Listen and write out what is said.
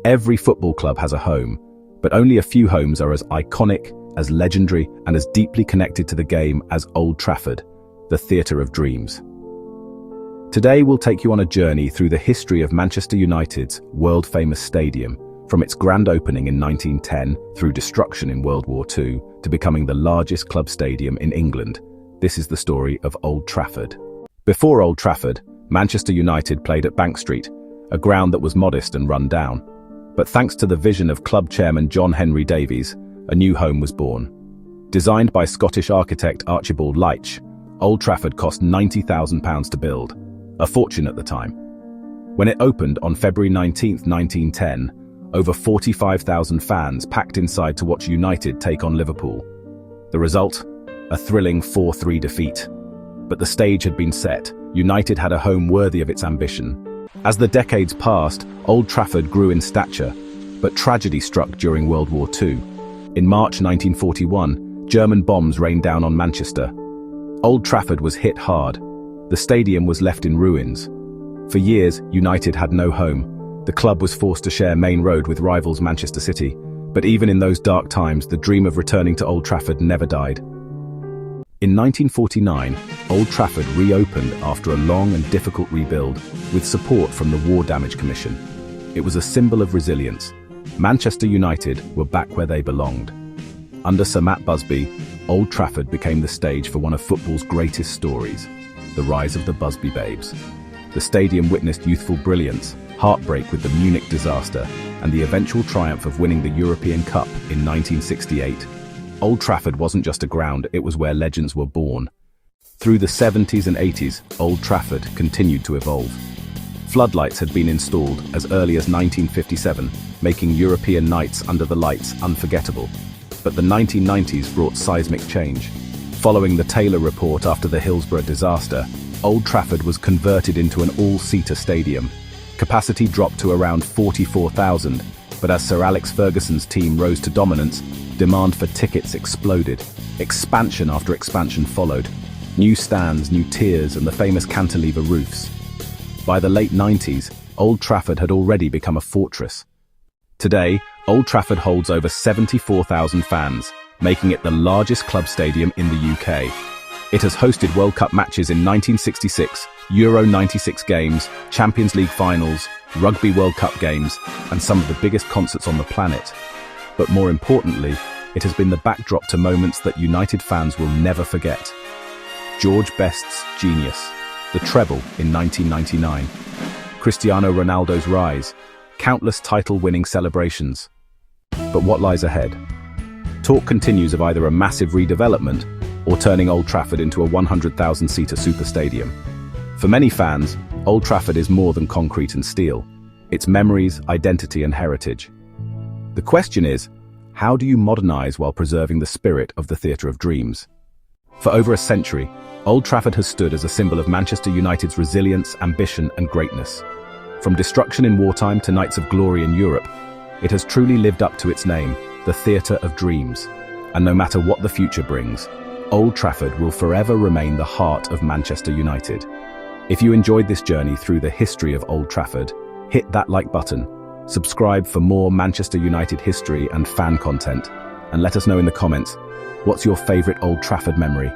Every football club has a home, but only a few homes are as iconic, as legendary, and as deeply connected to the game as Old Trafford, the theatre of dreams. Today we'll take you on a journey through the history of Manchester United's world-famous stadium, from its grand opening in 1910 through destruction in World War II to becoming the largest club stadium in England. This is the story of Old Trafford. Before Old Trafford, Manchester United played at Bank Street, a ground that was modest and run down. But thanks to the vision of club chairman John Henry Davies, a new home was born. Designed by Scottish architect Archibald Leitch, Old Trafford cost £90,000 to build, a fortune at the time. When it opened on February 19, 1910, over 45,000 fans packed inside to watch United take on Liverpool. The result? A thrilling 4-3 defeat. But the stage had been set. United had a home worthy of its ambition. As the decades passed, Old Trafford grew in stature, but tragedy struck during World War II. In March 1941, German bombs rained down on Manchester. Old Trafford was hit hard. The stadium was left in ruins. For years, United had no home. The club was forced to share Main Road with rivals Manchester City. But even in those dark times, the dream of returning to Old Trafford never died. In 1949, Old Trafford reopened after a long and difficult rebuild, with support from the War Damage Commission. It was a symbol of resilience. Manchester United were back where they belonged. Under Sir Matt Busby, Old Trafford became the stage for one of football's greatest stories, the rise of the Busby Babes. The stadium witnessed youthful brilliance, heartbreak with the Munich disaster, and the eventual triumph of winning the European Cup in 1968. Old Trafford wasn't just a ground, it was where legends were born. Through the 70s and 80s, Old Trafford continued to evolve. Floodlights had been installed as early as 1957, making European nights under the lights unforgettable. But the 1990s brought seismic change. Following the Taylor report after the Hillsborough disaster, Old Trafford was converted into an all-seater stadium. Capacity dropped to around 44,000, but as Sir Alex Ferguson's team rose to dominance, demand for tickets exploded. Expansion after expansion followed. New stands, new tiers, and the famous cantilever roofs. By the late 90s, Old Trafford had already become a fortress. Today, Old Trafford holds over 74,000 fans, making it the largest club stadium in the UK. It has hosted World Cup matches in 1966, Euro 96 games, Champions League finals, Rugby World Cup games, and some of the biggest concerts on the planet. But more importantly, it has been the backdrop to moments that United fans will never forget. George Best's genius, the treble in 1999, Cristiano Ronaldo's rise, countless title-winning celebrations. But what lies ahead? Talk continues of either a massive redevelopment or turning Old Trafford into a 100,000-seater super stadium. For many fans, Old Trafford is more than concrete and steel. It's memories, identity, and heritage. The question is, how do you modernize while preserving the spirit of the theatre of dreams? For over a century, Old Trafford has stood as a symbol of Manchester United's resilience, ambition, and greatness. From destruction in wartime to nights of glory in Europe, it has truly lived up to its name, the theatre of dreams. And no matter what the future brings, Old Trafford will forever remain the heart of Manchester United. If you enjoyed this journey through the history of Old Trafford, hit that like button. Subscribe for more Manchester United history and fan content, and let us know in the comments, what's your favourite Old Trafford memory?